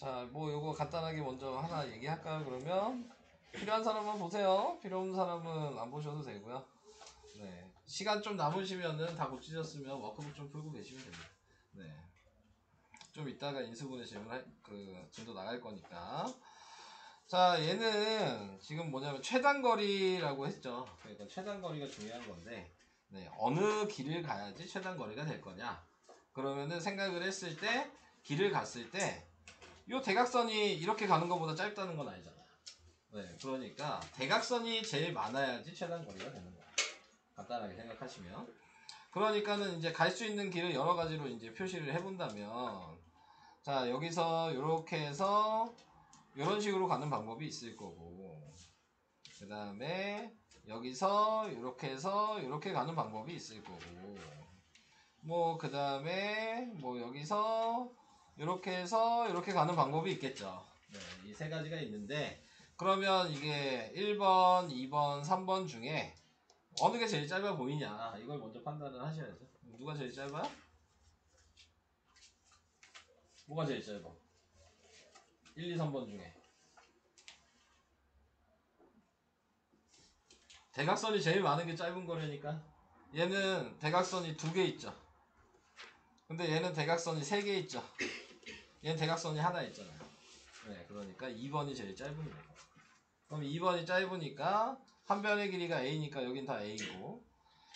자, 뭐 요거 간단하게 먼저 하나 얘기할까요? 그러면 필요한 사람은 보세요. 필요 없는 사람은 안 보셔도 되고요. 네, 시간 좀 남으시면은 다 고치셨으면 워크북 좀 풀고 계시면 됩니다. 네, 좀 이따가 인수분해 진도 나갈 거니까. 자, 얘는 지금 뭐냐면 최단거리라고 했죠. 그러니까 최단거리가 중요한 건데, 네, 어느 길을 가야지 최단거리가 될 거냐. 그러면은 생각을 했을 때, 길을 갔을 때, 요 대각선이 이렇게 가는 것보다 짧다는 건 아니잖아요. 네, 그러니까 대각선이 제일 많아야지 최단거리가 되는 거예요. 간단하게 생각하시면. 그러니까는 이제 갈 수 있는 길을 여러 가지로 이제 표시를 해본다면, 자, 여기서 이렇게 해서 이런 식으로 가는 방법이 있을 거고, 그 다음에 여기서 이렇게 해서 이렇게 가는 방법이 있을 거고, 뭐 그 다음에 뭐 여기서 이렇게 해서 이렇게 가는 방법이 있겠죠. 네, 이 세 가지가 있는데, 그러면 이게 1번, 2번, 3번 중에 어느 게 제일 짧아 보이냐, 이걸 먼저 판단을 하셔야죠. 누가 제일 짧아요? 뭐가 제일 짧아? 1, 2, 3번 중에 대각선이 제일 많은 게 짧은 거라니까. 얘는 대각선이 2개 있죠. 근데 얘는 대각선이 3개 있죠. 얘는 대각선이 하나 있잖아요. 네, 그러니까 2번이 제일 짧은 거예요. 그럼 2번이 짧으니까 한 변의 길이가 a니까 여긴 다 a고,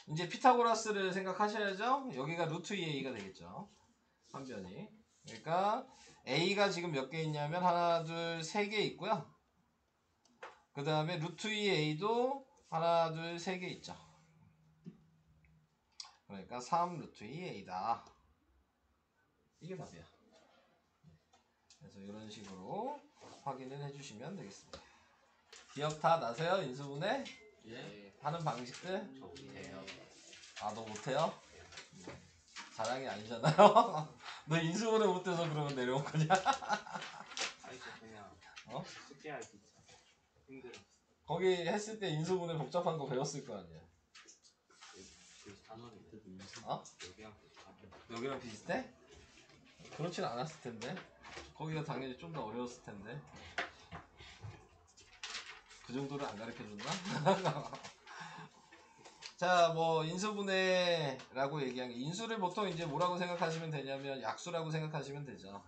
이제 피타고라스를 생각하셔야죠. 여기가 루트 2a가 되겠죠. 한 변이. 그러니까 a가 지금 몇 개 있냐면 하나, 둘, 3개 있고요. 그 다음에 루트 2a도 하나, 둘, 3개 있죠. 그러니까 3 루트 2a다. 이게 답이야. 그래서 이런 식으로 확인을 해주시면 되겠습니다. 기억 다 나세요? 인수분해? 예. 하는 방식들? 저 못해요. 아, 너 못해요? 자랑이 아니잖아요. 너 인수분해 못해서 그러면 내려온 거냐? 아니 저 그냥 어? 숙제할 때 있잖아. 힘들어. 거기 했을 때 인수분해 복잡한 거 배웠을 거 아니야. 단원인데 어? 여기랑 비슷하게. 여기랑 비슷해? 그렇진 않았을 텐데. 거기가 당연히 좀 더 어려웠을 텐데. 그 정도를 안 가르쳐 줬나? 자, 뭐 인수분해라고 얘기한 게, 인수를 보통 이제 뭐라고 생각하시면 되냐면 약수라고 생각하시면 되죠.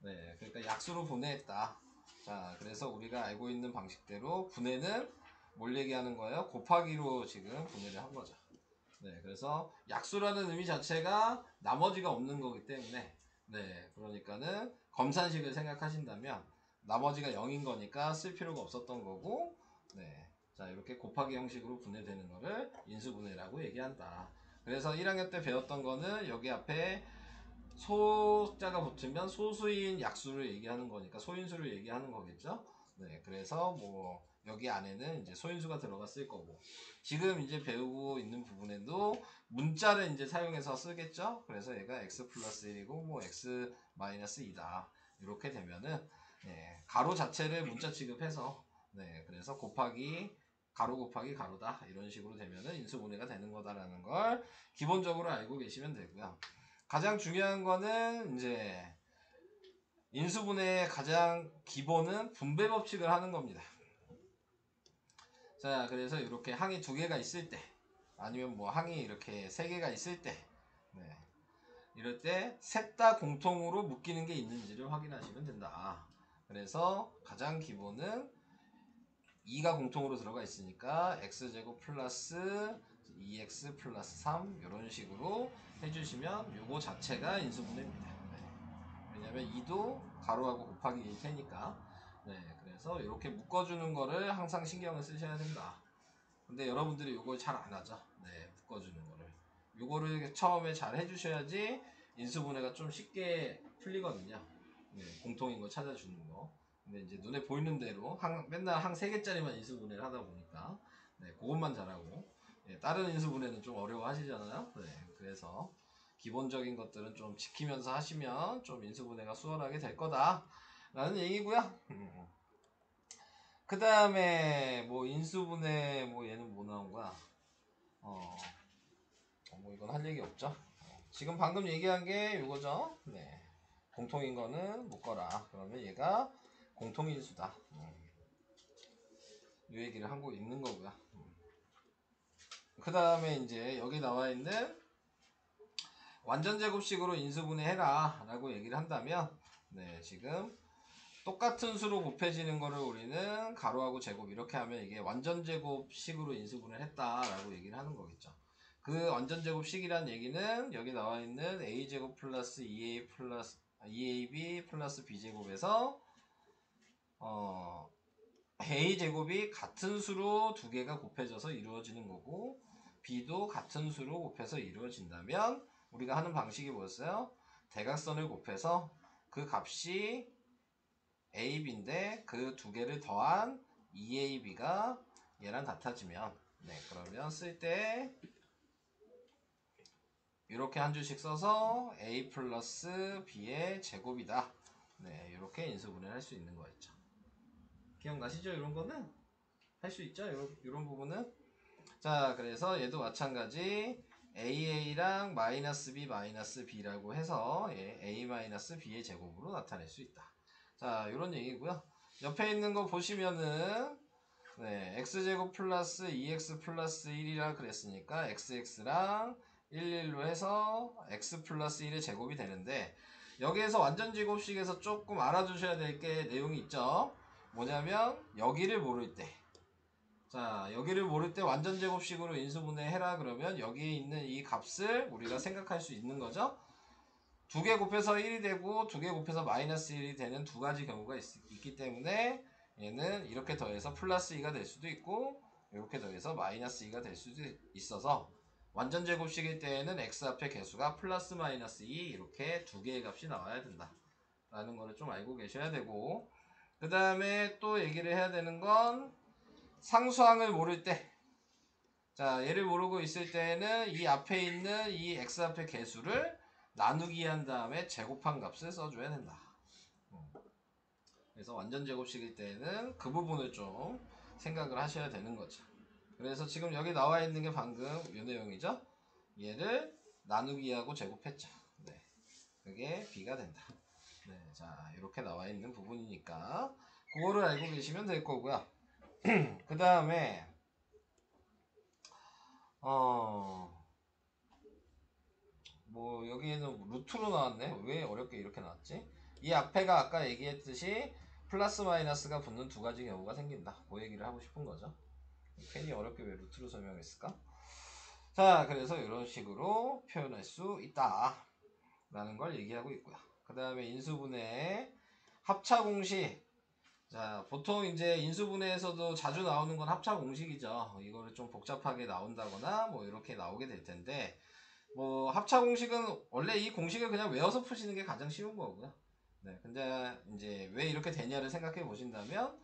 네, 그러니까 약수로 분해했다. 자, 그래서 우리가 알고 있는 방식대로 분해는 뭘 얘기하는 거예요? 곱하기로 지금 분해를 한 거죠. 네, 그래서 약수라는 의미 자체가 나머지가 없는 거기 때문에, 네, 그러니까는 검산식을 생각하신다면 나머지가 0인 거니까 쓸 필요가 없었던 거고, 네, 자, 이렇게 곱하기 형식으로 분해되는 거를 인수분해라고 얘기한다. 그래서 1학년 때 배웠던 거는 여기 앞에 소자가 붙으면 소수인 약수를 얘기하는 거니까 소인수를 얘기하는 거겠죠. 네, 그래서 뭐 여기 안에는 이제 소인수가 들어갔을 거고, 지금 이제 배우고 있는 부분에도 문자를 이제 사용해서 쓰겠죠. 그래서 얘가 x 플러스 1이고 뭐 x 마이너스 2다. 이렇게 되면은, 네, 가로 자체를 문자 취급해서, 네, 그래서 곱하기 가로 곱하기 가로다, 이런 식으로 되면은 인수분해가 되는 거다라는 걸 기본적으로 알고 계시면 되고요. 가장 중요한 거는 이제 인수분해의 가장 기본은 분배 법칙을 하는 겁니다. 자, 그래서 이렇게 항이 2개가 있을 때, 아니면 뭐 항이 이렇게 3개가 있을 때, 네, 이럴 때 셋 다 공통으로 묶이는 게 있는지를 확인하시면 된다. 그래서 가장 기본은 2가 공통으로 들어가 있으니까 x제곱 플러스 2x 플러스 3, 이런 식으로 해주시면 요거 자체가 인수분해입니다. 네. 왜냐면 2도 가로하고 곱하기 1 테니까. 네, 그래서 이렇게 묶어주는 거를 항상 신경을 쓰셔야 된다. 근데 여러분들이 요걸 잘 안 하죠. 네, 묶어주는 거를. 요거를 처음에 잘 해주셔야지 인수분해가 좀 쉽게 풀리거든요. 네, 공통인 거 찾아주는 거. 근데 이제 눈에 보이는 대로 맨날 항 3개짜리만 인수분해를 하다 보니까, 네, 그것만 잘하고, 네, 다른 인수분해는 좀 어려워 하시잖아요. 네, 그래서 기본적인 것들은 좀 지키면서 하시면 좀 인수분해가 수월하게 될 거다 라는 얘기고요. 그 다음에 뭐 인수분해, 뭐 얘는 뭐 나온 거야? 뭐 이건 할 얘기 없죠. 지금 방금 얘기한 게 이거죠. 네, 공통인 거는 묶어라. 그러면 그러면 얘가 공통인수다. 이 얘기를 하고 있는 거고요. 그 다음에 이제 여기 나와 있는 완전 제곱식으로 인수분해해라 라고 얘기를 한다면, 네, 지금 똑같은 수로 곱해지는 거를 우리는 가로하고 제곱 이렇게 하면 이게 완전 제곱식으로 인수분해를 했다라고 얘기를 하는 거겠죠. 그 완전 제곱식이란 얘기는 여기 나와 있는 a제곱 플러스 2ab 플러스 b제곱에서 a제곱이 같은 수로 두 개가 곱해져서 이루어지는 거고, b도 같은 수로 곱해서 이루어진다면 우리가 하는 방식이 뭐였어요? 대각선을 곱해서 그 값이 ab인데 그 두 개를 더한 2ab가 얘랑 같아지면, 네, 그러면 쓸 때 이렇게 한 줄씩 써서 a 플러스 b의 제곱이다. 네, 이렇게 인수분해를 할 수 있는 거였죠. 기억나시죠? 이런 거는 할 수 있죠? 이런 부분은. 자, 그래서 얘도 마찬가지 AA랑 마이너스 B 마이너스 B라고 해서 A 마이너스 B의 제곱으로 나타낼 수 있다. 자, 이런 얘기고요. 옆에 있는 거 보시면은 네, x제곱 플러스 2x 플러스 1이라 그랬으니까 xx랑 11로 해서 x 플러스 1의 제곱이 되는데, 여기에서 완전 제곱식에서 조금 알아두셔야 될 게 내용이 있죠. 뭐냐면 여기를 모를 때, 자, 여기를 모를 때 완전 제곱식으로 인수분해 해라 그러면 여기에 있는 이 값을 우리가 생각할 수 있는 거죠. 두 개 곱해서 1이 되고 두 개 곱해서 마이너스 1이 되는 두 가지 경우가 있기 때문에 얘는 이렇게 더해서 플러스 2가 될 수도 있고 이렇게 더해서 마이너스 2가 될 수도 있어서 완전 제곱식일 때에는 x 앞에 개수가 플러스 마이너스 2 이렇게 두 개의 값이 나와야 된다 라는 거를 좀 알고 계셔야 되고, 그 다음에 또 얘기를 해야 되는 건 상수항을 모를 때, 자, 얘를 모르고 있을 때는 이 앞에 있는 이 x 앞의 개수를 나누기 한 다음에 제곱한 값을 써줘야 된다. 그래서 완전 제곱식일 때는 그 부분을 좀 생각을 하셔야 되는 거죠. 그래서 지금 여기 나와 있는 게 방금 이 내용이죠. 얘를 나누기하고 제곱했죠. 네, 그게 b가 된다. 네, 자, 이렇게 나와 있는 부분이니까 그거를 알고 계시면 될 거고요. 그 다음에 뭐 여기에는 루트로 나왔네. 왜 어렵게 이렇게 나왔지? 이 앞에가 아까 얘기했듯이 플러스 마이너스가 붙는 두 가지 경우가 생긴다. 그 얘기를 하고 싶은 거죠. 괜히 어렵게 왜 루트로 설명했을까? 자, 그래서 이런 식으로 표현할 수 있다 라는 걸 얘기하고 있고요. 그 다음에 인수분해 합차 공식. 자, 보통 이제 인수분해에서도 자주 나오는 건 합차 공식이죠. 이거를 좀 복잡하게 나온다거나 뭐 이렇게 나오게 될 텐데, 뭐 합차 공식은 원래 이 공식을 그냥 외워서 푸시는 게 가장 쉬운 거고요. 네, 근데 이제 왜 이렇게 되냐를 생각해 보신다면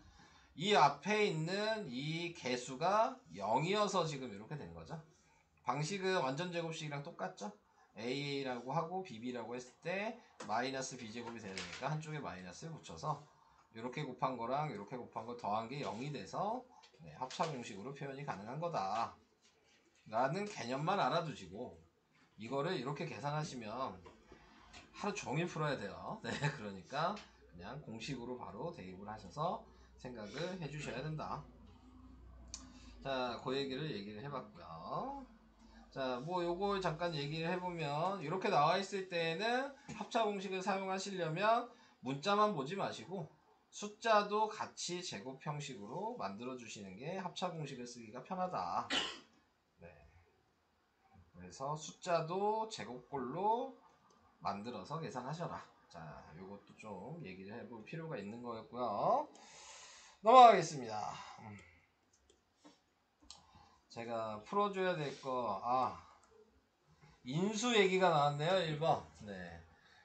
이 앞에 있는 이 개수가 0이어서 지금 이렇게 된 거죠. 방식은 완전 제곱식이랑 똑같죠. a라고 하고 bb라고 했을 때 마이너스 b제곱이 되니까 한쪽에 마이너스를 붙여서 이렇게 곱한 거랑 이렇게 곱한 거 더한 게 0이 돼서 네, 합차 공식으로 표현이 가능한 거다 라는 개념만 알아두시고, 이거를 이렇게 계산하시면 하루 종일 풀어야 돼요. 네, 그러니까 그냥 공식으로 바로 대입을 하셔서 생각을 해주셔야 된다. 자, 그 얘기를 해봤고요. 자, 뭐 요걸 잠깐 얘기를 해보면 이렇게 나와 있을 때는 합차 공식을 사용하시려면 문자만 보지 마시고 숫자도 같이 제곱 형식으로 만들어 주시는 게 합차 공식을 쓰기가 편하다. 네. 그래서 숫자도 제곱꼴로 만들어서 계산하셔라. 자, 요것도 좀 얘기를 해볼 필요가 있는 거였고요. 넘어가겠습니다. 제가 풀어줘야 될 거, 인수 얘기가 나왔네요. 1번. 네.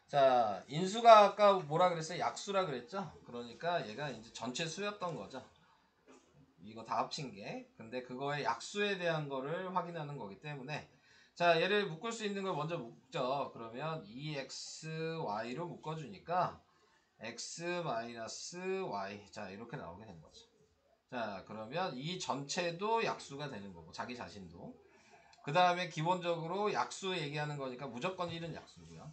자, 인수가 아까 뭐라 그랬어요? 약수라 그랬죠? 그러니까 얘가 이제 전체 수였던 거죠. 이거 다 합친 게. 근데 그거의 약수에 대한 거를 확인하는 거기 때문에, 자, 얘를 묶을 수 있는 걸 먼저 묶죠. 그러면 2xy로 묶어주니까 x-y. 자, 이렇게 나오게 된 거죠. 자, 그러면 이 전체도 약수가 되는 거고, 자기 자신도. 그 다음에 기본적으로 약수 얘기하는 거니까 무조건 1은 약수고요.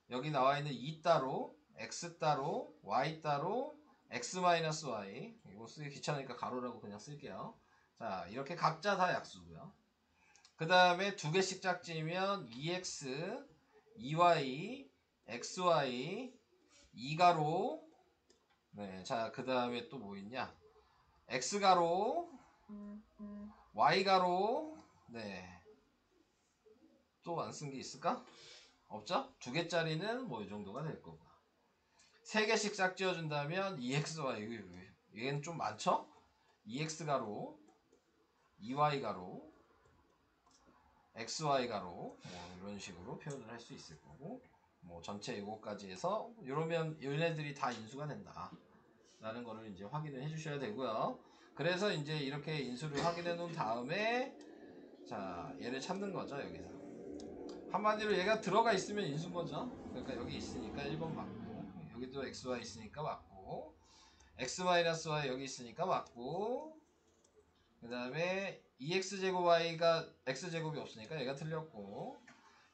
여기 나와 있는 2 따로 x 따로 y 따로 x 마이너스 y. 이거 쓰기 귀찮으니까 가로라고 그냥 쓸게요. 자, 이렇게 각자 다 약수고요. 그 다음에 두 개씩 짝지으면 2x 2y xy 2가로. 네, 자, 그 다음에 또 뭐 있냐? x가로 y가로. 네, 또 안 쓴 게 있을까? 없죠? 두 개짜리는 뭐 이 정도가 될 거고. 세 개씩 싹 지어준다면 2xy. 얘는 좀 많죠? 2x가로 2y가로 xy가로 뭐 이런 식으로 표현을 할 수 있을 거고, 뭐 전체 요거까지 해서 이러면 얘네들이 다 인수가 된다 라는 거를 이제 확인을 해 주셔야 되고요. 그래서 이제 이렇게 인수를 확인해 놓은 다음에 자, 얘를 찾는 거죠. 여기서 한마디로 얘가 들어가 있으면 인수인 거죠. 그러니까 여기 있으니까 1번 맞고, 여기도 xy 있으니까 맞고, x-y 여기 있으니까 맞고, 그 다음에 2x제곱 y가 x제곱이 없으니까 얘가 틀렸고,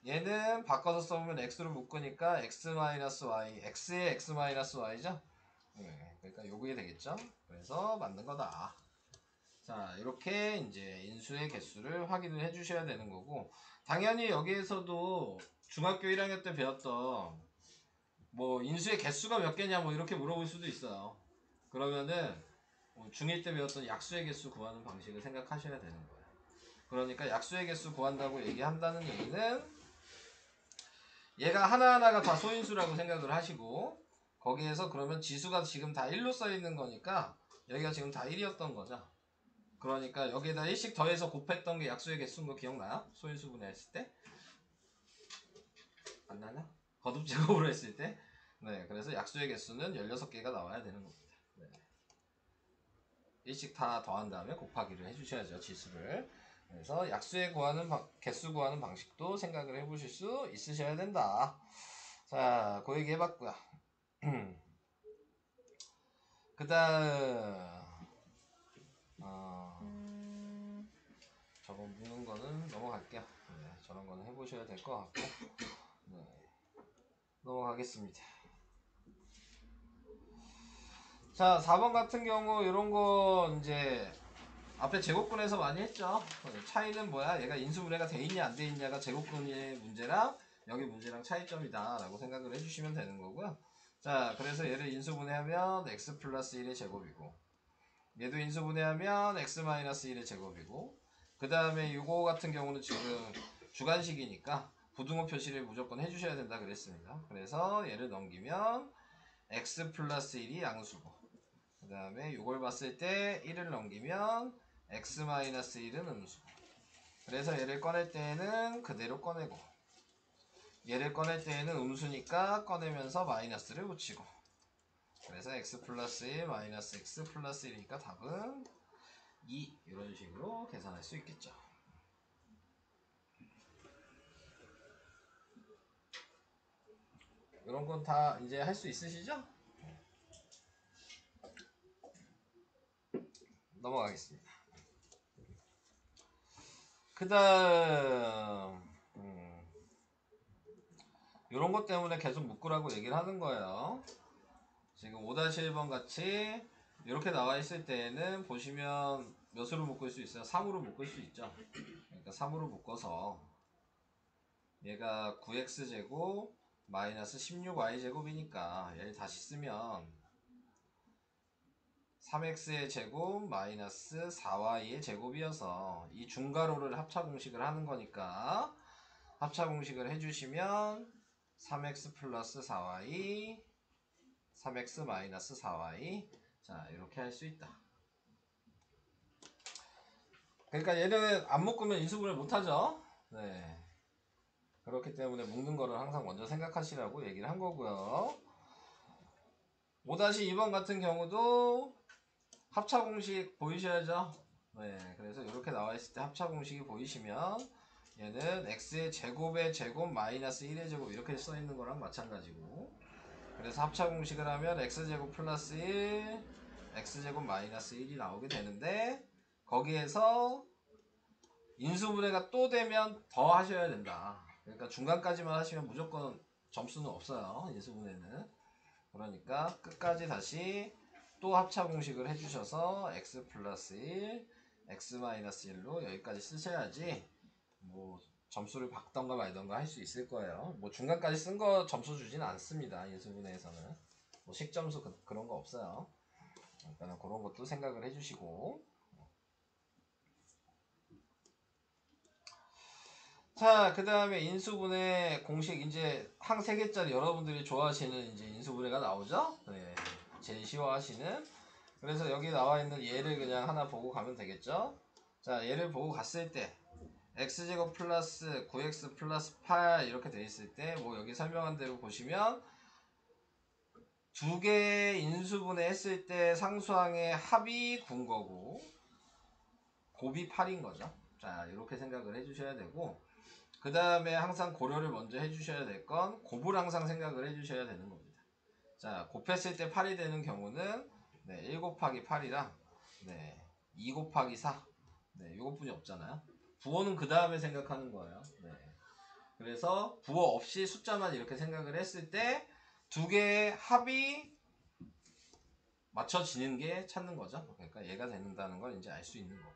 얘는 바꿔서 써보면 x로 묶으니까 x-y, x의 x-y죠. 네, 그러니까 요게 되겠죠. 그래서 맞는 거다. 자, 이렇게 이제 인수의 개수를 확인을 해 주셔야 되는 거고, 당연히 여기에서도 중학교 1학년 때 배웠던 뭐 인수의 개수가 몇 개냐 뭐 이렇게 물어볼 수도 있어요. 그러면은 중1 때 배웠던 약수의 개수 구하는 방식을 생각하셔야 되는 거예요. 그러니까 약수의 개수 구한다고 얘기한다는 얘기는 얘가 하나하나가 다 소인수라고 생각을 하시고, 거기에서 그러면 지수가 지금 다 1로 써 있는 거니까 여기가 지금 다 1이었던 거죠. 그러니까 여기에다 1씩 더해서 곱했던 게 약수의 개수인 거 기억나요? 소인수 분해했을 때? 안 나냐? 거듭 제곱으로 했을 때? 네, 그래서 약수의 개수는 16개가 나와야 되는 겁니다. 네. 1씩 다 더한 다음에 곱하기를 해주셔야죠, 지수를. 그래서 약수의 개수 구하는 방식도 생각을 해보실 수 있으셔야 된다. 자, 그 얘기 해봤고요. 그 다음 저거 묻는 거는 넘어갈게요. 네, 저런 거는 해보셔야 될 것 같고, 네, 넘어가겠습니다. 자, 4번 같은 경우 이런 거 이제 앞에 제곱근에서 많이 했죠. 차이는 뭐야? 얘가 인수분해가 돼 있냐 안 돼 있냐가 제곱근의 문제랑 여기 문제랑 차이점이다 라고 생각을 해주시면 되는 거고요. 자, 그래서 얘를 인수분해하면 x 플러스 1의 제곱이고, 얘도 인수분해하면 x 마이너스 1의 제곱이고, 그 다음에 요거 같은 경우는 지금 주간식이니까 부등호 표시를 무조건 해주셔야 된다 그랬습니다. 그래서 얘를 넘기면 x 플러스 1이 양수고, 그 다음에 요걸 봤을 때 1을 넘기면 x 마이너스 1은 음수고, 그래서 얘를 꺼낼 때에는 그대로 꺼내고, 얘를 꺼낼 때에는 음수니까 꺼내면서 마이너스를 붙이고, 그래서 x 플러스 1 마이너스 x 플러스 1이니까 답은 2, 이런 식으로 계산할 수 있겠죠. 이런 건 다 이제 할 수 있으시죠? 넘어가겠습니다. 그 다음 이런 것 때문에 계속 묶으라고 얘기를 하는 거예요. 지금 5-1번 같이 이렇게 나와 있을 때에는 보시면 몇으로 묶을 수 있어요? 3으로 묶을 수 있죠. 그러니까 3으로 묶어서 얘가 9x제곱 마이너스 16y제곱이니까 얘를 다시 쓰면 3x의 제곱 마이너스 4y의 제곱이어서 이 중괄호를 합차공식을 하는 거니까 합차공식을 해주시면 3x 플러스 4y 3x 마이너스 4y, 자, 이렇게 할 수 있다. 그러니까 얘는 안 묶으면 인수분해 못하죠. 네, 그렇기 때문에 묶는 거를 항상 먼저 생각하시라고 얘기를 한 거고요. 5-2번 같은 경우도 합차공식 보이셔야죠. 네, 그래서 이렇게 나와 있을 때 합차공식이 보이시면 얘는 x의 제곱의 제곱 마이너스 1의 제곱 이렇게 써 있는 거랑 마찬가지고, 그래서 합차공식을 하면 x제곱 플러스 1 x제곱 마이너스 1이 나오게 되는데, 거기에서 인수분해가 또 되면 더 하셔야 된다. 그러니까 중간까지만 하시면 무조건 점수는 없어요, 인수분해는. 그러니까 끝까지 다시 또 합차 공식을 해주셔서 x 플러스 1, x 마이너스 1로 여기까지 쓰셔야지 뭐 점수를 받던가 말던가 할 수 있을 거예요. 뭐 중간까지 쓴 거 점수 주진 않습니다. 인수분해에서는 뭐 식점수 그런 거 없어요. 그러니까 그런 것도 생각을 해주시고. 자, 그 다음에 인수분해 공식 이제 항 3개짜리 여러분들이 좋아하시는 이제 인수분해가 나오죠? 네. 제일 쉬워하시는. 그래서 여기 나와 있는 얘를 그냥 하나 보고 가면 되겠죠? 자, 얘를 보고 갔을 때 x제곱 플러스 9x 플러스 8 이렇게 돼 있을 때 뭐 여기 설명한 대로 보시면 두 개 인수분해 했을 때 상수항의 합이 9인 거고 곱이 8인 거죠. 자, 이렇게 생각을 해주셔야 되고 그 다음에 항상 고려를 먼저 해주셔야 될 건 곱을 항상 생각을 해주셔야 되는 겁니다. 자, 곱했을 때 8이 되는 경우는 네, 1 곱하기 8이랑 네, 2 곱하기 4 네, 이것뿐이 없잖아요. 부호는 그 다음에 생각하는 거예요. 네. 그래서 부호 없이 숫자만 이렇게 생각을 했을 때 두 개의 합이 맞춰지는 게 찾는 거죠. 그러니까 얘가 된다는 걸 이제 알 수 있는 거고.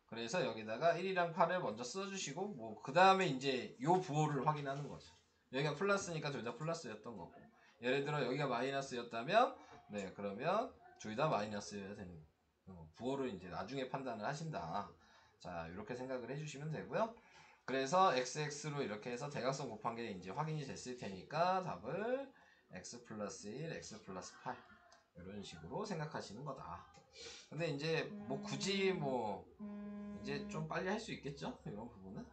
그래서 여기다가 1이랑 8을 먼저 써주시고 뭐 그 다음에 이제 요 부호를 확인하는 거죠. 여기가 플러스니까 둘 다 플러스였던 거고 예를 들어 여기가 마이너스였다면 네 그러면 둘 다 마이너스여야 되는 부호를 이제 나중에 판단을 하신다. 자 이렇게 생각을 해주시면 되고요. 그래서 xx로 이렇게 해서 대각선 곱한 게 이제 확인이 됐을 테니까 답을 x 플러스 1, x 플러스 8 이런 식으로 생각하시는 거다. 근데 이제 뭐 굳이 뭐 이제 좀 빨리 할 수 있겠죠? 이런 부분은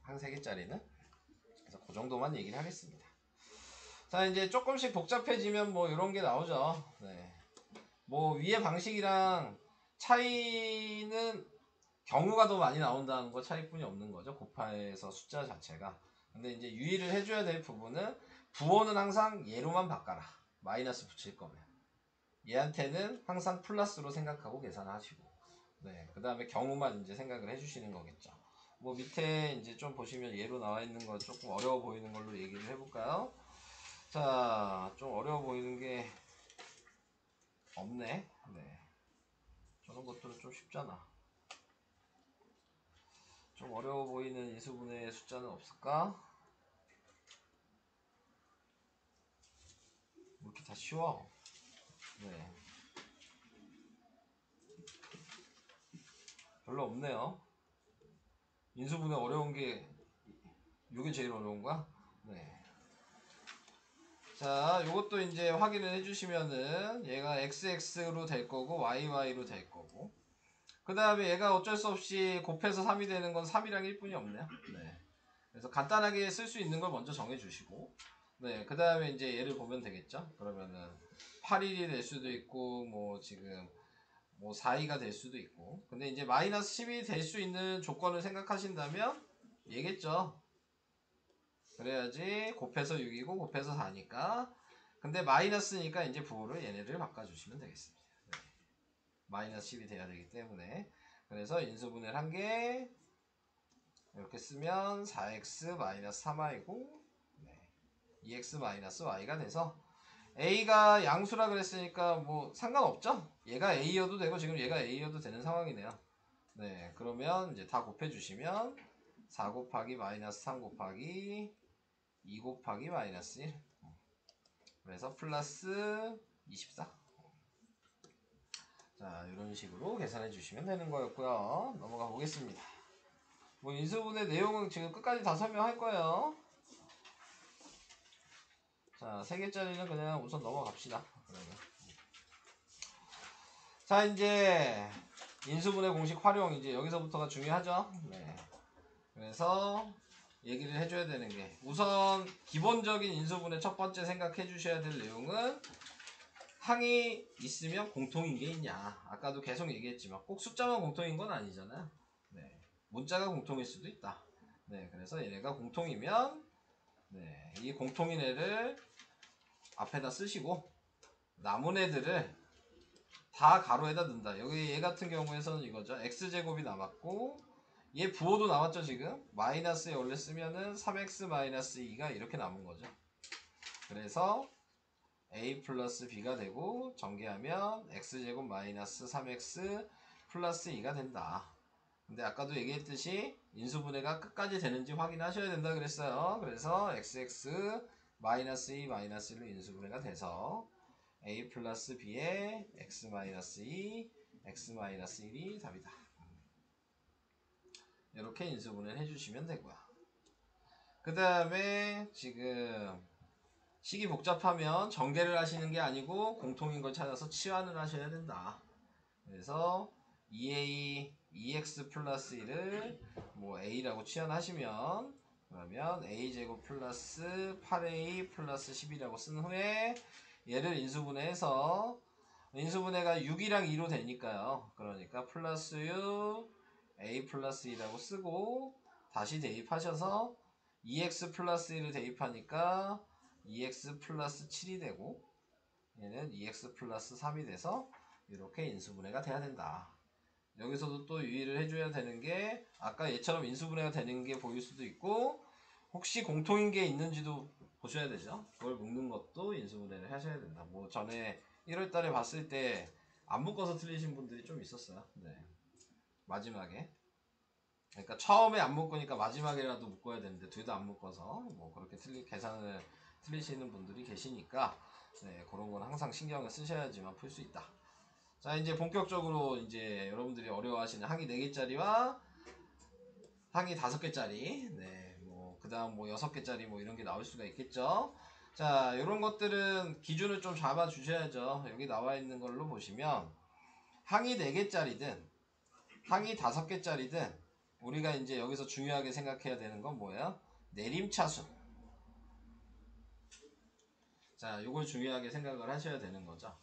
한 3개짜리는 그래서 그 정도만 얘기를 하겠습니다. 자 이제 조금씩 복잡해지면 뭐 이런 게 나오죠. 네. 뭐 위의 방식이랑 차이는 경우가 더 많이 나온다는 거 차이뿐이 없는 거죠. 곱하에서 숫자 자체가. 근데 이제 유의를 해줘야 될 부분은 부호는 항상 얘로만 바꿔라. 마이너스 붙일 거면. 얘한테는 항상 플러스로 생각하고 계산하시고. 네. 그 다음에 경우만 이제 생각을 해주시는 거겠죠. 뭐 밑에 이제 좀 보시면 얘로 나와 있는 거 조금 어려워 보이는 걸로 얘기를 해볼까요? 자, 좀 어려워 보이는 게 없네. 네. 저런 것들은 좀 쉽잖아. 좀 어려워 보이는 인수분해 숫자는 없을까? 뭐 이렇게 다 쉬워. 네. 별로 없네요. 인수분해 어려운 게 이게 제일 어려운가? 네. 자, 요것도 이제 확인을 해주시면은 얘가 xx로 될 거고 yy로 될 거고 그 다음에 얘가 어쩔 수 없이 곱해서 3이 되는 건 3이랑 1뿐이 없네요. 네. 그래서 간단하게 쓸 수 있는 걸 먼저 정해주시고 네, 그 다음에 이제 얘를 보면 되겠죠. 그러면은 8일이 될 수도 있고 뭐 지금 뭐 4위가 될 수도 있고 근데 이제 마이너스 10이 될 수 있는 조건을 생각하신다면 얘겠죠. 그래야지 곱해서 6이고 곱해서 4니까 근데 마이너스니까 이제 부호를 얘네를 바꿔주시면 되겠습니다. 네. 마이너스 10이 돼야 되기 때문에 그래서 인수분해를 한 게 이렇게 쓰면 4x 마이너스 3y고 네. 2x 마이너스 y가 돼서 a가 양수라 그랬으니까 뭐 상관없죠? 얘가 a여도 되고 지금 얘가 a여도 되는 상황이네요. 네, 그러면 이제 다 곱해주시면 4 곱하기 마이너스 3 곱하기 2 곱하기 마이너스 1 그래서 플러스 24 자 이런 식으로 계산해 주시면 되는 거였고요. 넘어가 보겠습니다. 뭐 인수분해 내용은 지금 끝까지 다 설명할 거예요. 자 3개짜리는 그냥 우선 넘어갑시다. 그러면. 자 이제 인수분해 공식 활용 이제 여기서부터가 중요하죠. 네. 그래서 얘기를 해줘야 되는 게 우선 기본적인 인수분해 첫 번째 생각해 주셔야 될 내용은 항이 있으면 공통인 게 있냐. 아까도 계속 얘기했지만 꼭 숫자만 공통인 건 아니잖아요. 네. 문자가 공통일 수도 있다. 네. 그래서 얘네가 공통이면 네. 이 공통인 애를 앞에다 쓰시고 남은 애들을 다 가로에다 넣는다. 여기 얘 같은 경우에서는 이거죠. x제곱이 남았고 얘 부호도 나왔죠 지금. 마이너스에 원래 쓰면은 3x 마이너스 2가 이렇게 남은 거죠. 그래서 a 플러스 b가 되고 전개하면 x제곱 마이너스 3x 플러스 2가 된다. 근데 아까도 얘기했듯이 인수분해가 끝까지 되는지 확인하셔야 된다 그랬어요. 그래서 xx 마이너스 2 마이너스 1로 인수분해가 돼서 a 플러스 b에 x 마이너스 2 x 마이너스 1이 답이다. 이렇게 인수분해를 해주시면 되고요. 그 다음에 지금 식이 복잡하면 전개를 하시는 게 아니고 공통인 걸 찾아서 치환을 하셔야 된다. 그래서 2a 2x 플러스 1을 뭐 a라고 치환하시면 그러면 a제곱 플러스 8a 플러스 10이라고 쓴 후에 얘를 인수분해해서 인수분해가 6이랑 2로 되니까요. 그러니까 플러스 6 a 플러스 2라고 쓰고 다시 대입하셔서 2x 플러스 1을 대입하니까 2x 플러스 7이 되고 얘는 2x 플러스 3이 돼서 이렇게 인수분해가 돼야 된다. 여기서도 또 유의를 해줘야 되는 게 아까 얘처럼 인수분해가 되는 게 보일 수도 있고 혹시 공통인 게 있는지도 보셔야 되죠. 그걸 묶는 것도 인수분해를 하셔야 된다. 뭐 전에 1월달에 봤을 때 안 묶어서 틀리신 분들이 좀 있었어요. 네. 마지막에. 그러니까 처음에 안 묶으니까 마지막에라도 묶어야 되는데 둘 다 안 묶어서 뭐 그렇게 계산을 틀리시는 분들이 계시니까 네, 그런 건 항상 신경을 쓰셔야지만 풀 수 있다. 자, 이제 본격적으로 이제 여러분들이 어려워하시는 항이 4개짜리와 항이 5개짜리, 네, 뭐, 그 다음 뭐 6개짜리 뭐 이런 게 나올 수가 있겠죠. 자, 이런 것들은 기준을 좀 잡아 주셔야죠. 여기 나와 있는 걸로 보시면 항이 4개짜리든 항이 5개짜리든 우리가 이제 여기서 중요하게 생각해야 되는 건 뭐예요? 내림차수. 자, 요걸 중요하게 생각을 하셔야 되는 거죠.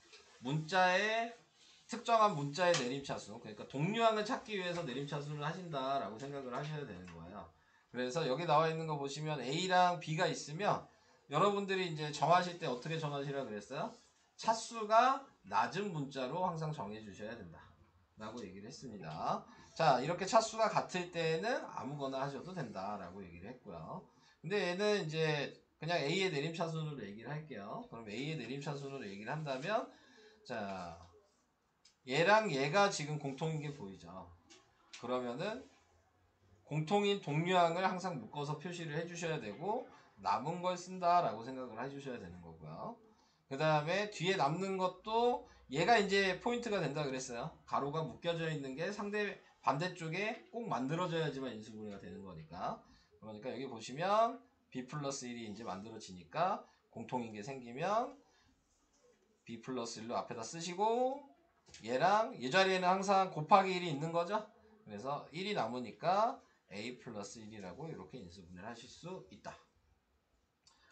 특정한 문자의 내림차수, 그러니까 동류항을 찾기 위해서 내림차수를 하신다라고 생각을 하셔야 되는 거예요. 그래서 여기 나와 있는 거 보시면 A랑 B가 있으면 여러분들이 이제 정하실 때 어떻게 정하시라 그랬어요? 차수가 낮은 문자로 항상 정해 주셔야 된다 라고 얘기를 했습니다. 자, 이렇게 차수가 같을 때는 아무거나 하셔도 된다 라고 얘기를 했고요. 근데 얘는 이제 그냥 A의 내림차순으로 얘기를 할게요. 그럼 A의 내림차순으로 얘기를 한다면 자, 얘랑 얘가 지금 공통인 게 보이죠. 그러면은 공통인 동류항을 항상 묶어서 표시를 해주셔야 되고 남은 걸 쓴다라고 생각을 해주셔야 되는 거고요. 그 다음에 뒤에 남는 것도 얘가 이제 포인트가 된다 그랬어요. 가로가 묶여져 있는 게 상대 반대쪽에 꼭 만들어져야지만 인수분해가 되는 거니까. 그러니까 여기 보시면 b 플러스 1이 이제 만들어지니까 공통인 게 생기면 b 플러스 1로 앞에다 쓰시고 얘랑 얘 자리에는 항상 곱하기 1이 있는 거죠. 그래서 1이 남으니까 a 플러스 1이라고 이렇게 인수분해를 하실 수 있다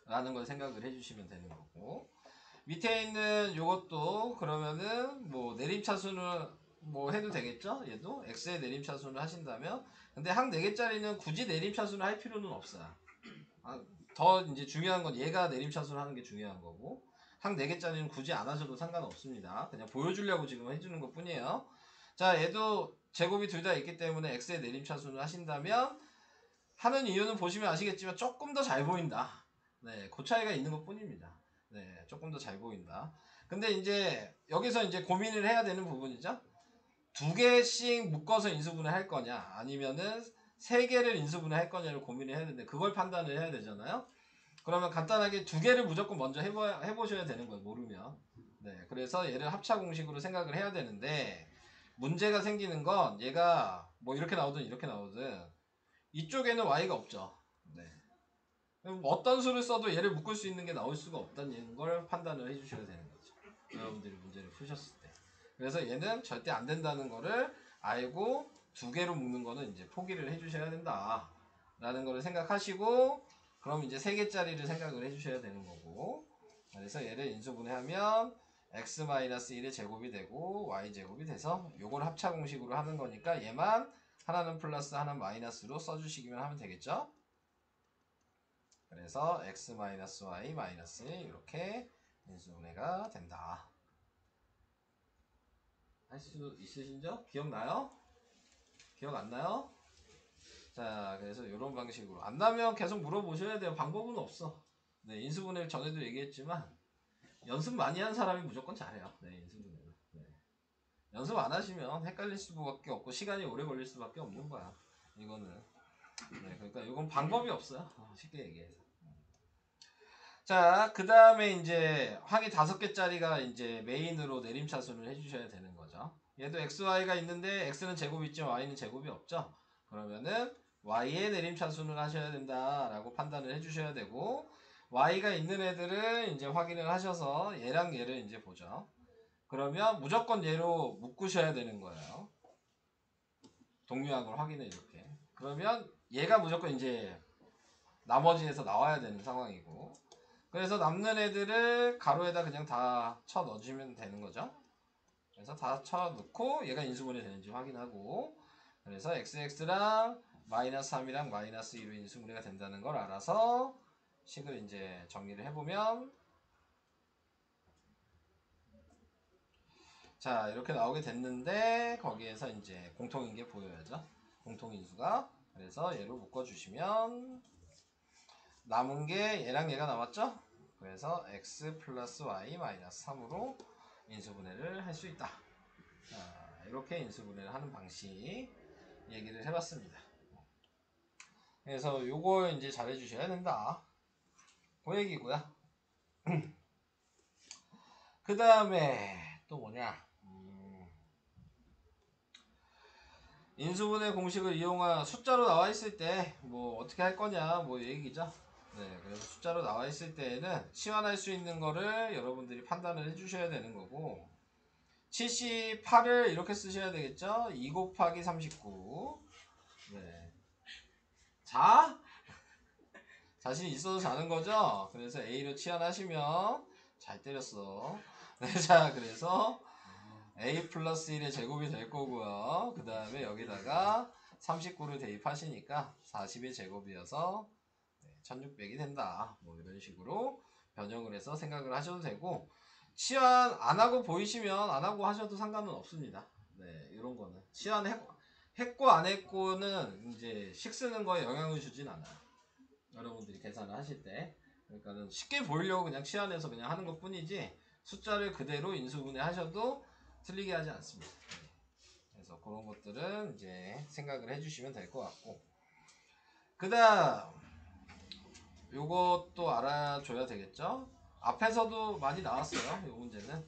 라는 걸 생각을 해주시면 되는 거고, 밑에 있는 요것도 그러면은 뭐 내림차수는 뭐 해도 되겠죠. 얘도 x의 내림차수를 하신다면, 근데 항 4개짜리는 굳이 내림차수를 할 필요는 없어요. 더 이제 중요한 건 얘가 내림차수를 하는 게 중요한 거고, 항 4개짜리는 굳이 안 하셔도 상관없습니다. 그냥 보여주려고 지금 해주는 것 뿐이에요. 자, 얘도 제곱이 둘 다 있기 때문에 x의 내림차수를 하신다면 하는 이유는 보시면 아시겠지만 조금 더 잘 보인다. 네, 그 차이가 있는 것 뿐입니다. 네, 조금 더 잘 보인다. 근데 이제 여기서 이제 고민을 해야 되는 부분이죠. 2개씩 묶어서 인수분해 할 거냐, 아니면은 3개를 인수분해 할 거냐를 고민을 해야 되는데 그걸 판단을 해야 되잖아요. 그러면 간단하게 2개를 무조건 먼저 해보셔야 되는 거예요, 모르면. 네, 그래서 얘를 합차 공식으로 생각을 해야 되는데 문제가 생기는 건 얘가 뭐 이렇게 나오든 이렇게 나오든 이쪽에는 y가 없죠. 네. 어떤 수를 써도 얘를 묶을 수 있는 게 나올 수가 없다는 걸 판단을 해주셔야 되는 거죠. 여러분들이 문제를 푸셨을 때. 그래서 얘는 절대 안 된다는 거를 알고 2개로 묶는 거는 이제 포기를 해주셔야 된다 라는 거를 생각하시고, 그럼 이제 3개짜리를 생각을 해주셔야 되는 거고, 그래서 얘를 인수분해하면 x-1의 제곱이 되고 y제곱이 돼서 요걸 합차 공식으로 하는 거니까 얘만 하나는 플러스 하나는 마이너스로 써주시기만 하면 되겠죠. 그래서 x-y 이렇게 인수분해가 된다. 할 수 있으신죠? 기억나요? 기억 안 나요? 자, 그래서 이런 방식으로 안 나면 계속 물어보셔야 돼요. 방법은 없어. 네, 인수분해를 전에도 얘기했지만 연습 많이 한 사람이 무조건 잘해요. 네, 인수분해는. 네. 연습 안 하시면 헷갈릴 수밖에 없고 시간이 오래 걸릴 수밖에 없는 거야. 이거는. 네, 그러니까 이건 방법이 없어요. 쉽게 얘기해서. 자, 그 다음에 이제 항이 5개짜리가 이제 메인으로 내림차순을 해주셔야 되는 거죠. 얘도 xy가 있는데 x는 제곱이 있지만 y는 제곱이 없죠. 그러면은 y의 내림차순을 하셔야 된다라고 판단을 해주셔야 되고, y가 있는 애들은 이제 확인을 하셔서 얘랑 얘를 이제 보죠. 그러면 무조건 얘로 묶으셔야 되는 거예요. 동류한 걸 확인해 이렇게. 그러면 얘가 무조건 이제 나머지에서 나와야 되는 상황이고, 그래서 남는 애들을 가로에다 그냥 다 쳐 넣어주면 되는 거죠. 그래서 다 쳐 넣고 얘가 인수분해 되는지 확인하고, 그래서 xx랑 마이너스 3이랑 마이너스 2로 인수분해가 된다는 걸 알아서 식을 이제 정리를 해보면, 자 이렇게 나오게 됐는데 거기에서 이제 공통인 게 보여야죠. 공통인수가. 그래서 얘로 묶어주시면 남은 게 얘랑 얘가 남았죠. 그래서 x 플러스 y 마이너스 3으로 인수분해를 할 수 있다. 자, 이렇게 인수분해를 하는 방식 얘기를 해봤습니다. 그래서 요거 이제 잘해주셔야 된다. 그 얘기고요. 그 다음에 또 뭐냐? 인수분해 공식을 이용한 숫자로 나와 있을 때 뭐 어떻게 할 거냐 뭐 얘기죠. 네, 그래서 숫자로 나와 있을 때에는 치환할 수 있는 거를 여러분들이 판단을 해주셔야 되는 거고, 78을 이렇게 쓰셔야 되겠죠. 2 곱하기 39. 네. 자? 자신 있어서 자는 거죠. 그래서 A로 치환하시면 잘 때렸어. 네, 자, 그래서 A 플러스 1의 제곱이 될 거고요. 그 다음에 여기다가 39를 대입하시니까 40의 제곱이어서 1600이 된다. 뭐 이런 식으로 변형을 해서 생각을 하셔도 되고, 치환 안 하고 보이시면 안 하고 하셔도 상관은 없습니다. 네, 이런 거는 치환 했고 안 했고는 이제 식 쓰는 거에 영향을 주진 않아요. 여러분들이 계산을 하실 때. 그러니까는 쉽게 보이려고 그냥 치환해서 그냥 하는 것 뿐이지, 숫자를 그대로 인수분해 하셔도 틀리게 하지 않습니다. 네. 그래서 그런 것들은 이제 생각을 해주시면 될 것 같고, 그 다음 요것도 알아줘야 되겠죠. 앞에서도 많이 나왔어요, 요 문제는.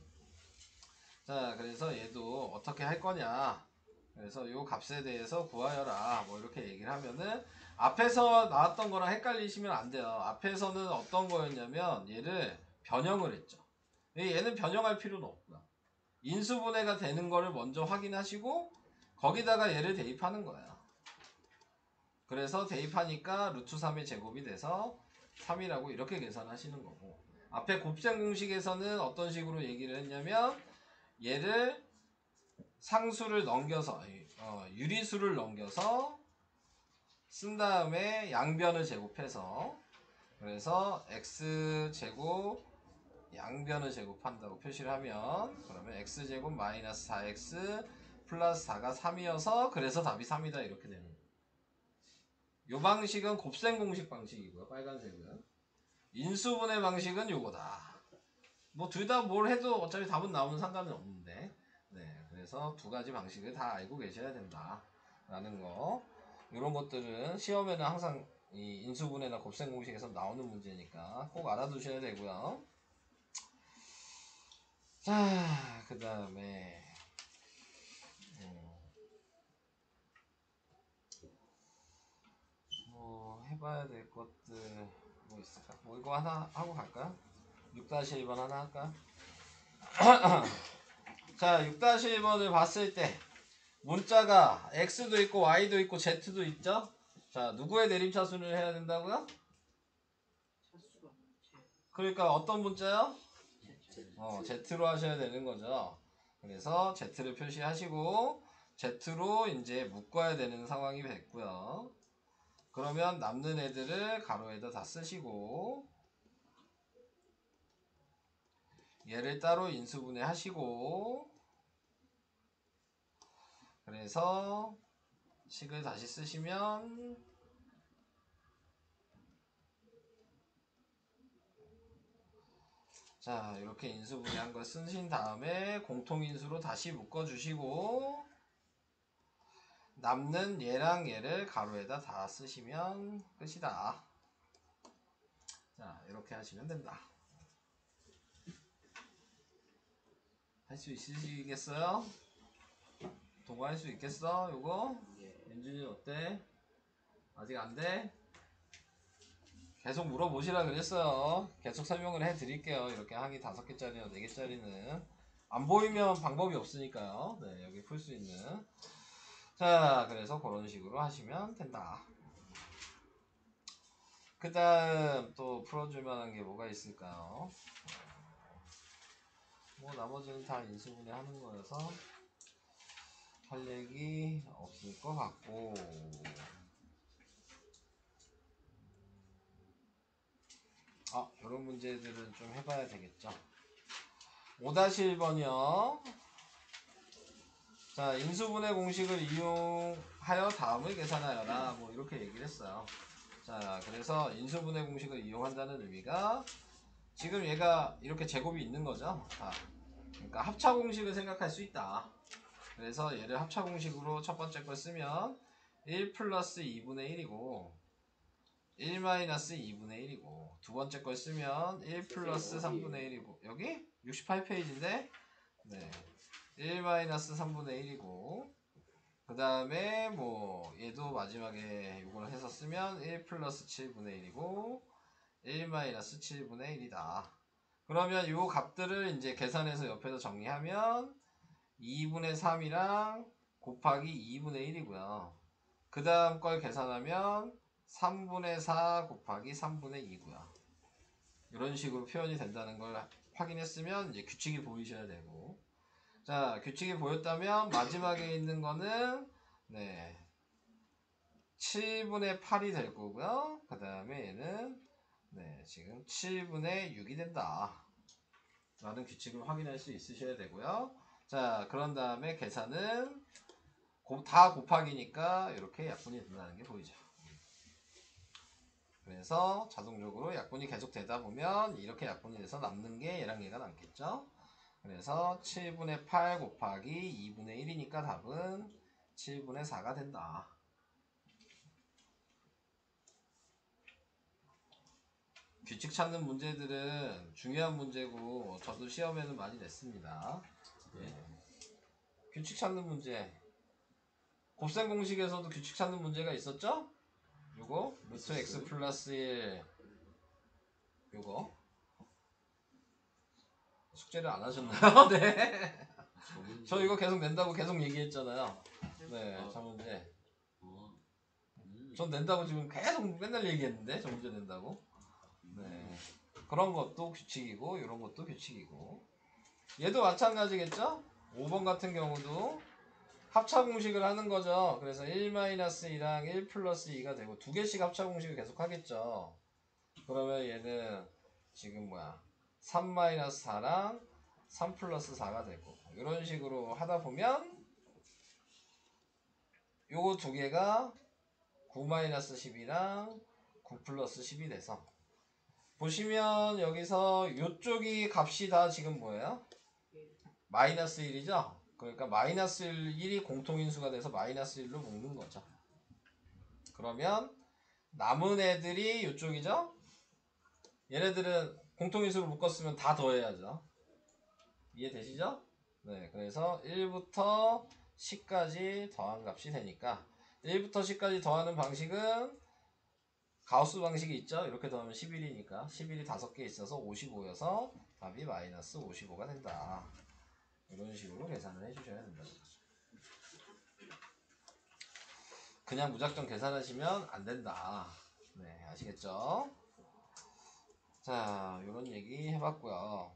자, 그래서 얘도 어떻게 할 거냐, 그래서 요 값에 대해서 구하여라 뭐 이렇게 얘기를 하면은, 앞에서 나왔던 거랑 헷갈리시면 안 돼요. 앞에서는 어떤 거였냐면 얘를 변형을 했죠. 얘는 변형할 필요는 없고요. 인수분해가 되는 거를 먼저 확인하시고 거기다가 얘를 대입하는 거예요. 그래서 대입하니까 루트 3의 제곱이 돼서 3이라고 이렇게 계산하시는 거고, 앞에 곱셈 공식에서는 어떤 식으로 얘기를 했냐면 얘를 상수를 넘겨서 유리수를 넘겨서 쓴 다음에 양변을 제곱해서, 그래서 x제곱 양변을 제곱한다고 표시를 하면, 그러면 x제곱 마이너스 4x 플러스 4가 3이어서 그래서 답이 3이다 이렇게 되는 거예요. 요 방식은 곱셈 공식 방식이고요. 빨간색은 인수분해 방식은 요거다. 뭐 둘 다 뭘 해도 어차피 답은 나오면 상관은 없는데, 네, 그래서 두 가지 방식을 다 알고 계셔야 된다 라는 거. 이런 것들은 시험에는 항상 이 인수분해나 곱셈 공식에서 나오는 문제니까 꼭 알아두셔야 되고요. 자, 그 다음에 뭐 해봐야 될 것들 뭐 있을까? 뭐 이거 하나 하고 갈까요? 6-1번 하나 할까요? 자, 6-1번을 봤을 때 문자가 x도 있고 y도 있고 z도 있죠? 자, 누구의 내림차순을 해야 된다고요? 그러니까 어떤 문자요? z로 하셔야 되는 거죠. 그래서 z를 표시하시고 z로 이제 묶어야 되는 상황이 됐고요. 그러면 남는 애들을 가로에다 다 쓰시고 얘를 따로 인수분해 하시고, 그래서 식을 다시 쓰시면 자, 이렇게 인수분해한 걸 쓰신 다음에 공통인수로 다시 묶어주시고 남는 얘랑 얘를 가로에다 다 쓰시면 끝이다. 자, 이렇게 하시면 된다. 할 수 있으시겠어요? 동거할 수 있겠어? 요거? 예. 민준이 어때? 아직 안 돼? 계속 물어보시라 그랬어요. 계속 설명을 해드릴게요. 이렇게 항이 5개짜리나 4개짜리는 안 보이면 방법이 없으니까요. 네, 여기 풀 수 있는. 자, 그래서 그런 식으로 하시면 된다. 그 다음 또 풀어줄 만한 게 뭐가 있을까요? 뭐 나머지는 다 인수분해 하는 거여서 할 얘기 없을 것 같고, 이런 문제들은 좀 해봐야 되겠죠. 5-1번이요. 자, 인수분해 공식을 이용하여 다음을 계산하여라. 뭐 이렇게 얘기를 했어요. 자, 그래서 인수분해 공식을 이용한다는 의미가 지금 얘가 이렇게 제곱이 있는 거죠. 그러니까 합차 공식을 생각할 수 있다. 그래서 얘를 합차 공식으로 첫 번째 걸 쓰면 1 플러스 2분의 1이고 1 마이너스 2분의 1이고 두 번째 걸 쓰면 1 플러스 3분의 1이고 여기 68페이지인데 네. 1 마이너스 3분의 1이고 그 다음에 뭐 얘도 마지막에 이걸 해서 쓰면 1 플러스 7분의 1이고 1 마이너스 7분의 1이다. 그러면 요 값들을 이제 계산해서 옆에서 정리하면 2분의 3이랑 곱하기 2분의 1이고요. 그 다음 걸 계산하면 3분의 4 곱하기 3분의 2고요. 이런 식으로 표현이 된다는 걸 확인했으면 이제 규칙이 보이셔야 되고, 자, 규칙이 보였다면 마지막에 있는 거는 네 7분의 8이 될 거고요. 그 다음에 얘는 네 지금 7분의 6이 된다 라는 규칙을 확인할 수 있으셔야 되고요. 자, 그런 다음에 계산은 다 곱하기니까 이렇게 약분이 된다는 게 보이죠. 그래서 자동적으로 약분이 계속 되다 보면 이렇게 약분이 돼서 남는 게 얘랑 얘가 남겠죠. 그래서 7분의 8 곱하기 2분의 1이니까 답은 7분의 4가 된다. 규칙 찾는 문제들은 중요한 문제고 저도 시험에는 많이 냈습니다. 예. 규칙 찾는 문제. 곱셈 공식에서도 규칙 찾는 문제가 있었죠? 요거 루트 x 플러스 1 요거 숙제를 안 하셨나요? 네. 저 이거 계속 낸다고 계속 얘기했잖아요. 네, 저 문제. 전 낸다고 지금 계속 맨날 얘기했는데 저 문제 낸다고. 네. 그런 것도 규칙이고 이런 것도 규칙이고 얘도 마찬가지겠죠? 5번 같은 경우도 합차 공식을 하는 거죠. 그래서 1-2랑 1 플러스 2가 되고 두 개씩 합차 공식을 계속 하겠죠. 그러면 얘는 지금 뭐야 3-4랑 3 플러스 4가 되고 이런 식으로 하다 보면 요거 두 개가 9-10이랑 9 플러스 10이 돼서 보시면 여기서 요쪽이 값이 다 지금 뭐예요? 마이너스 1이죠? 그러니까 마이너스 1이 공통인수가 돼서 마이너스 1로 묶는 거죠. 그러면 남은 애들이 요쪽이죠? 얘네들은 공통인수로 묶었으면 다 더해야죠. 이해되시죠? 네, 그래서 1부터 10까지 더한 값이 되니까 1부터 10까지 더하는 방식은 가우스 방식이 있죠? 이렇게 더하면 11이니까 11이 5개 있어서 55여서 답이 마이너스 55가 된다. 이런 식으로 계산을 해주셔야 된다는 거죠. 그냥 무작정 계산하시면 안 된다. 네, 아시겠죠? 자, 이런 얘기 해봤고요.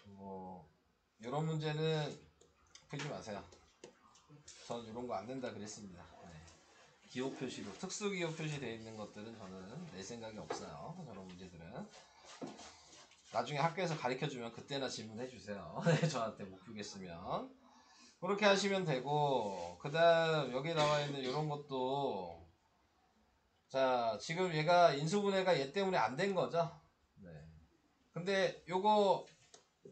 뭐 이런 문제는 풀지 마세요. 전 이런 거 안 된다 그랬습니다. 네. 기호 표시로 특수 기호 표시 되어 있는 것들은 저는 낼 생각이 없어요. 저런 문제들은 나중에 학교에서 가르쳐 주면 그때나 질문해 주세요. 네, 저한테 못 풀겠으면 그렇게 하시면 되고, 그 다음 여기 나와 있는 이런 것도 자 지금 얘가 인수분해가 얘 때문에 안 된 거죠. 네. 근데 요거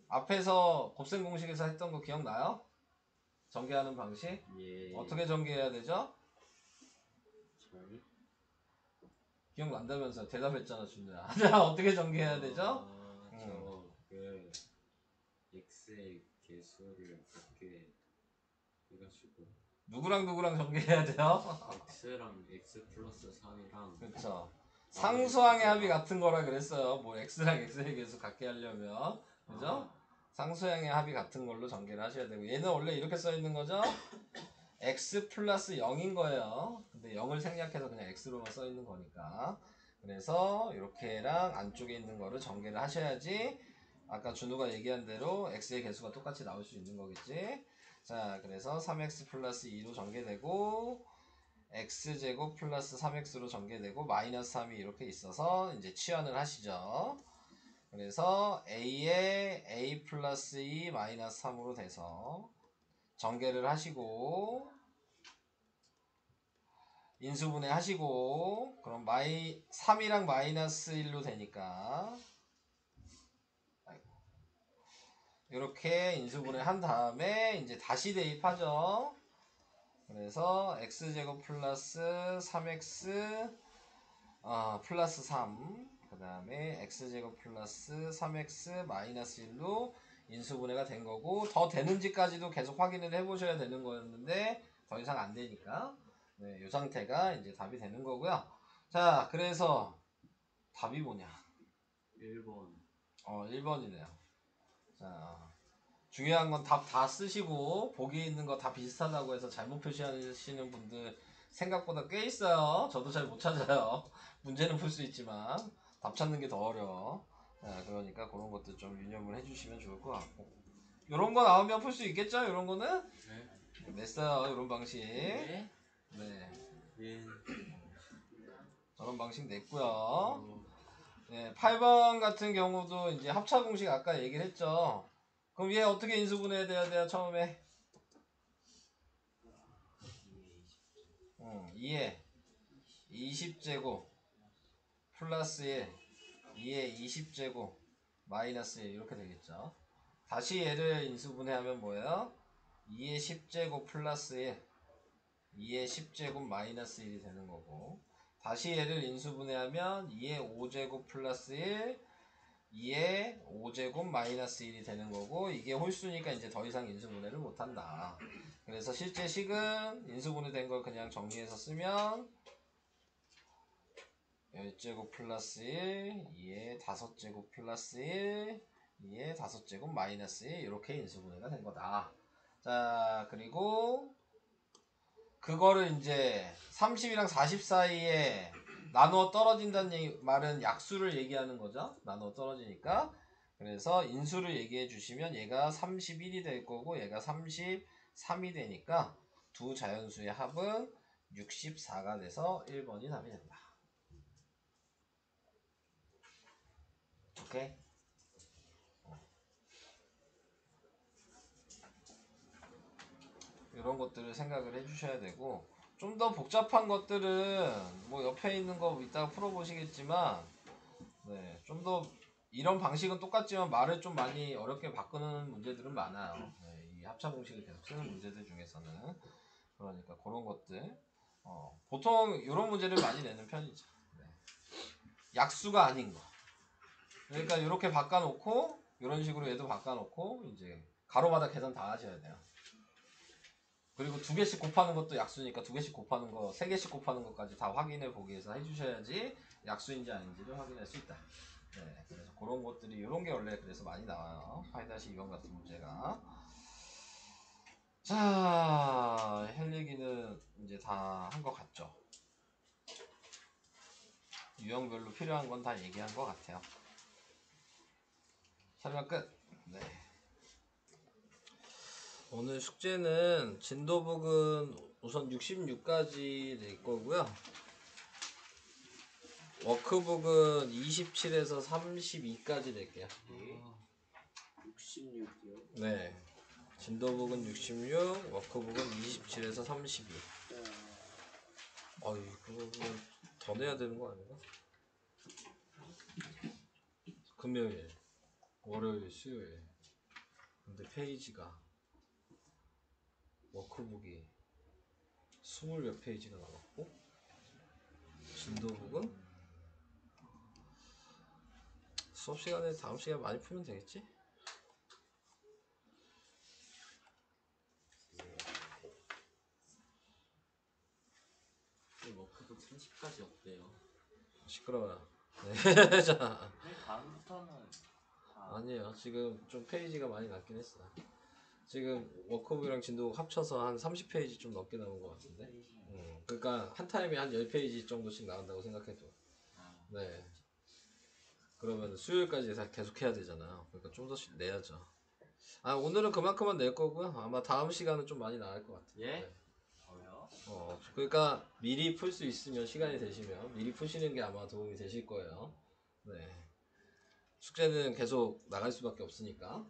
앞에서 곱셈 공식에서 했던 거 기억나요? 전개하는 방식? 예. 어떻게 전개해야 되죠? 절. 기억난다면서 대답했잖아, 준우야. 자, 어떻게 전개해야 되죠? 저그 x의 개수를 몇개 해가지고 누구랑 누구랑 전개해야 돼요? x랑 x 플러스 3이랑 그렇죠. 상수항의 합이 같은 거라 그랬어요. 뭐 x랑 x의 개수 같게 하려면, 그죠? 상수항의 합이 같은 걸로 전개를 하셔야 되고, 얘는 원래 이렇게 써 있는 거죠? x 플러스 0인 거예요. 근데 0을 생략해서 그냥 x로만 써 있는 거니까. 그래서 이렇게랑 안쪽에 있는 거를 전개를 하셔야지 아까 준우가 얘기한 대로 x의 개수가 똑같이 나올 수 있는 거겠지. 자, 그래서 3x 플러스 2로 전개되고 x제곱 플러스 3x로 전개되고 마이너스 3이 이렇게 있어서 이제 치환을 하시죠. 그래서 a에 a 플러스 2 마이너스 3으로 돼서 전개를 하시고 인수분해 하시고 그럼 3이랑 마이너스 1로 되니까 이렇게 인수분해 한 다음에 이제 다시 대입하죠. 그래서 x제곱 플러스 3x 플러스 3 그 다음에 x제곱 플러스 3x 마이너스 1로 인수분해가 된 거고 더 되는지까지도 계속 확인을 해보셔야 되는 거였는데 더 이상 안 되니까 네, 이 상태가 이제 답이 되는 거고요. 자, 그래서 답이 뭐냐? 1번 1번이네요. 자, 중요한 건 답 다 쓰시고 보기에 있는 거 다 비슷하다고 해서 잘못 표시하시는 분들 생각보다 꽤 있어요. 저도 잘 못 찾아요. 문제는 풀 수 있지만 답 찾는 게 더 어려워. 자, 그러니까 그런 것도 좀 유념을 해주시면 좋을 것 같고 요런 거 나오면 풀 수 있겠죠? 요런 거는? 네. 냈어요. 요런 방식. 네. 네. 예. 저런 방식 냈고요. 네, 8번 같은 경우도 이제 합차 공식 아까 얘기를 했죠. 그럼 얘 어떻게 인수분해야 돼요, 처음에? 2에 20제곱 플러스 1 2에 20제곱 마이너스 1 이렇게 되겠죠. 다시 얘를 인수분해하면 뭐예요? 2에 10제곱 플러스 1 2에 10제곱 마이너스 1이 되는 거고 다시 얘를 인수분해하면 2에 5제곱 플러스 1 2에 5제곱 마이너스 1이 되는 거고 이게 홀수니까 이제 더 이상 인수분해를 못한다. 그래서 실제 식은 인수분해 된 걸 그냥 정리해서 쓰면 10제곱 플러스 1 2에 5제곱 플러스 1 2에 5제곱 마이너스 1 이렇게 인수분해가 된 거다. 자, 그리고 그거를 이제 30이랑 40 사이에 나누어 떨어진다는 말은 약수를 얘기하는 거죠. 나누어 떨어지니까. 그래서 인수를 얘기해 주시면 얘가 31이 될 거고 얘가 33이 되니까 두 자연수의 합은 64가 돼서 1번이 답이 된다. 오케이? 이런 것들을 생각을 해주셔야 되고 좀 더 복잡한 것들은 뭐 옆에 있는 거 이따가 풀어보시겠지만 네, 좀 더 이런 방식은 똑같지만 말을 좀 많이 어렵게 바꾸는 문제들은 많아요. 네, 이 합차 공식을 계속 쓰는 문제들 중에서는 그러니까 그런 것들 보통 이런 문제를 많이 내는 편이죠. 네. 약수가 아닌 거 그러니까 이렇게 바꿔놓고 이런 식으로 얘도 바꿔놓고 이제 가로마다 계산 다 하셔야 돼요. 그리고 두 개씩 곱하는 것도 약수니까 두 개씩 곱하는 거, 세 개씩 곱하는 것까지 다 확인해 보기 위해서 해주셔야지 약수인지 아닌지를 확인할 수 있다. 네, 그래서 그런 것들이 이런 게 원래 그래서 많이 나와요. 8-2번 같은 문제가. 자, 할 얘기는 이제 다 한 것 같죠. 유형별로 필요한 건 다 얘기한 것 같아요. 설명 끝. 네. 오늘 숙제는 진도북은 우선 66까지 될 거고요. 워크북은 27에서 32까지 낼게요. 66이요. 네. 진도북은 66, 워크북은 27에서 32. 어이, 그거 더 내야 되는 거 아닌가? 금요일. 월요일, 수요일. 근데 페이지가 워크북이 20몇 페이지가 남았고 진도북은 수업 시간에 다음 시간에 많이 풀면 되겠지? 워크북 30까지 없대요. 시끄러워요. 네. 자, 다음부터는 아니에요. 지금 좀 페이지가 많이 남긴 했어요. 지금 워크북이랑 진도북 합쳐서 한 30페이지 좀 넘게 나온 것 같은데. 그러니까 한 타임에 한 10페이지 정도씩 나온다고 생각해도. 네. 그러면 수요일까지 계속 해야 되잖아요. 그러니까 좀 더 내야죠. 아, 오늘은 그만큼만 낼 거고요. 아마 다음 시간은 좀 많이 나을 것 같아요. 예? 네. 저요? 그러니까 미리 풀 수 있으면 시간이 되시면 미리 푸시는 게 아마 도움이 되실 거예요. 네. 숙제는 계속 나갈 수밖에 없으니까.